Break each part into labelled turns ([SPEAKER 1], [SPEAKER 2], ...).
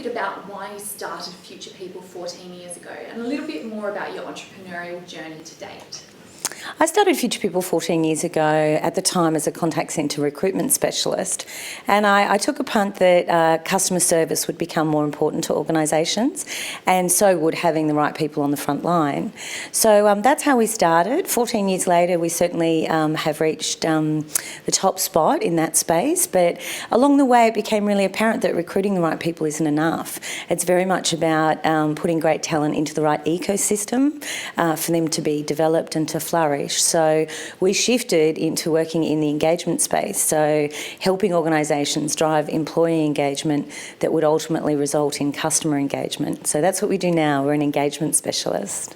[SPEAKER 1] bit about why you started Future People 14 years ago and a little bit more about your entrepreneurial journey to date.
[SPEAKER 2] I started Future People 14 years ago at the time as a contact centre recruitment specialist, and I took a punt that customer service would become more important to organisations, and so would having the right people on the front line. So that's how we started. 14 years later, we certainly have reached the top spot in that space, but along the way it became really apparent that recruiting the right people isn't enough. It's very much about putting great talent into the right ecosystem for them to be developed and to flourish. So we shifted into working in the engagement space, so helping organisations drive employee engagement that would ultimately result in customer engagement. So that's what we do now. We're an engagement specialist.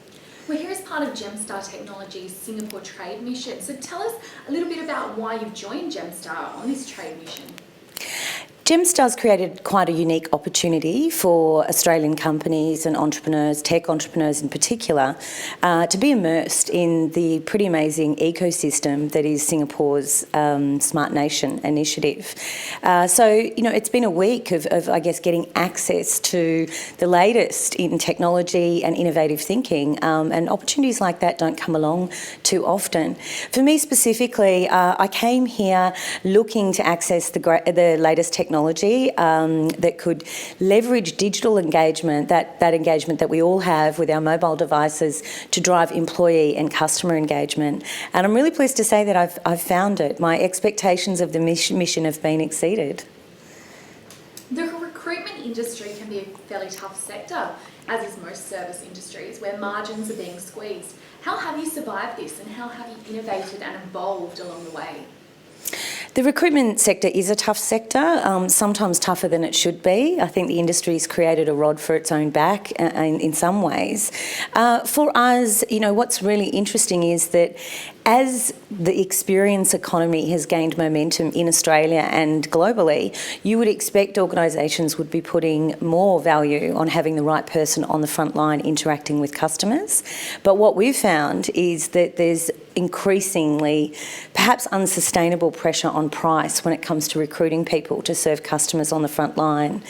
[SPEAKER 1] We're here as part of Gemstar Technology's Singapore trade mission. So tell us a little bit about why you've joined Gemstar on this trade mission.
[SPEAKER 2] Gemstar's created quite a unique opportunity for Australian companies and entrepreneurs, tech entrepreneurs in particular, to be immersed in the pretty amazing ecosystem that is Singapore's Smart Nation initiative. So, you know, it's been a week of, I guess, getting access to the latest in technology and innovative thinking, and opportunities like that don't come along too often. For me specifically, I came here looking to access the latest technology that could leverage digital engagement, that engagement that we all have with our mobile devices, to drive employee and customer engagement. And I'm really pleased to say that I've found it. My expectations of the mission have been exceeded.
[SPEAKER 1] The recruitment industry can be a fairly tough sector, as is most service industries, where margins are being squeezed. How have you survived this, and how have you innovated and evolved along the way?
[SPEAKER 2] The recruitment sector is a tough sector, sometimes tougher than it should be. I think the industry's created a rod for its own back in some ways. For us, you know, what's really interesting is that as the experience economy has gained momentum in Australia and globally, you would expect organisations would be putting more value on having the right person on the front line interacting with customers. But what we've found is that there's increasingly perhaps unsustainable pressure on price when it comes to recruiting people to serve customers on the front line.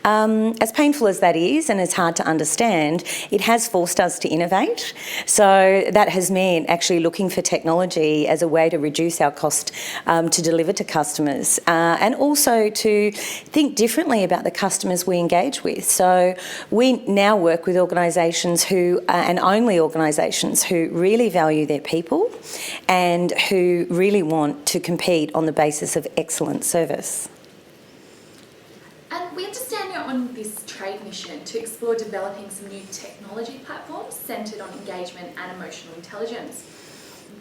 [SPEAKER 2] As painful as that is and as hard to understand, it has forced us to innovate. So that has meant actually looking for technology as a way to reduce our cost to deliver to customers, and also to think differently about the customers we engage with. So we now work with organisations who, and only organisations who really value their people and who really want to compete on the basis of excellent service.
[SPEAKER 1] And we understand you're on this trade mission to explore developing some new technology platforms centred on engagement and emotional intelligence.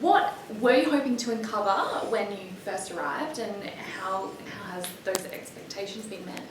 [SPEAKER 1] What were you hoping to uncover when you first arrived, and how has those expectations been met?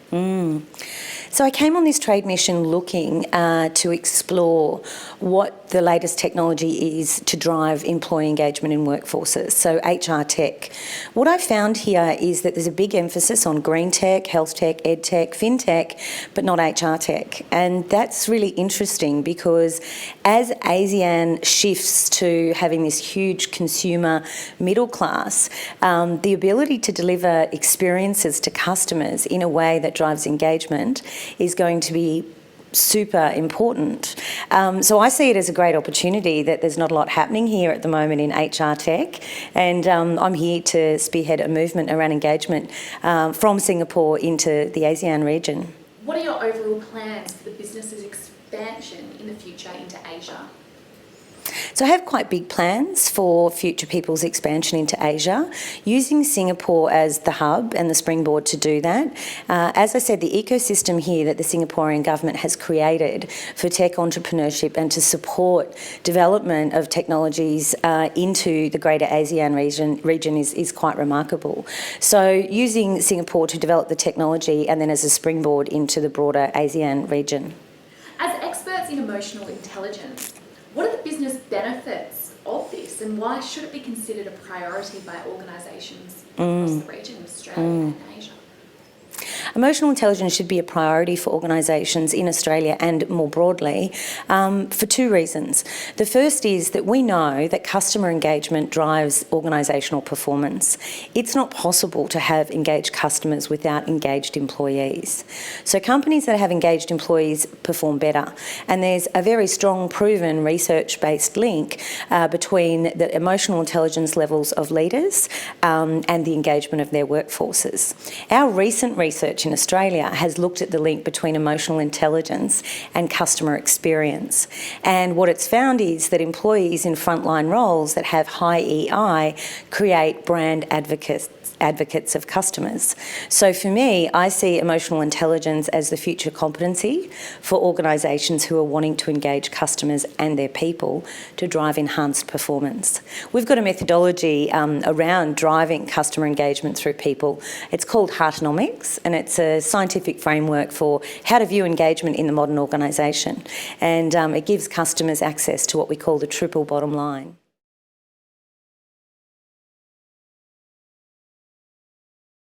[SPEAKER 2] So I came on this trade mission looking to explore what the latest technology is to drive employee engagement in workforces, so HR tech. What I found here is that there's a big emphasis on green tech, health tech, ed tech, fintech, but not HR tech. And that's really interesting because as ASEAN shifts to having this huge consumer middle class, the ability to deliver experiences to customers in a way that drives engagement is going to be super important. So I see it as a great opportunity that there's not a lot happening here at the moment in HR tech, and I'm here to spearhead a movement around engagement from Singapore into the ASEAN region.
[SPEAKER 1] What are your overall plans for the business's expansion in the future into Asia?
[SPEAKER 2] So I have quite big plans for Future People's expansion into Asia, using Singapore as the hub and the springboard to do that. As I said, the ecosystem here that the Singaporean government has created for tech entrepreneurship and to support development of technologies into the greater ASEAN region is quite remarkable. So using Singapore to develop the technology and then as a springboard into the broader ASEAN region.
[SPEAKER 1] As experts in emotional intelligence, what are the business benefits of this, and why should it be considered a priority by organisations across the region of Australia and Asia?
[SPEAKER 2] Emotional intelligence should be a priority for organisations in Australia and more broadly for two reasons. The first is that we know that customer engagement drives organisational performance. It's not possible to have engaged customers without engaged employees. So companies that have engaged employees perform better. And there's a very strong, proven, research-based link between the emotional intelligence levels of leaders and the engagement of their workforces. Our recent research in Australia has looked at the link between emotional intelligence and customer experience. And what it's found is that employees in frontline roles that have high EI create brand advocates of customers. So for me, I see emotional intelligence as the future competency for organisations who are wanting to engage customers and their people to drive enhanced performance. We've got a methodology around driving customer engagement through people. It's called Heartonomics, and it's a scientific framework for how to view engagement in the modern organisation. And it gives customers access to what we call the triple bottom line.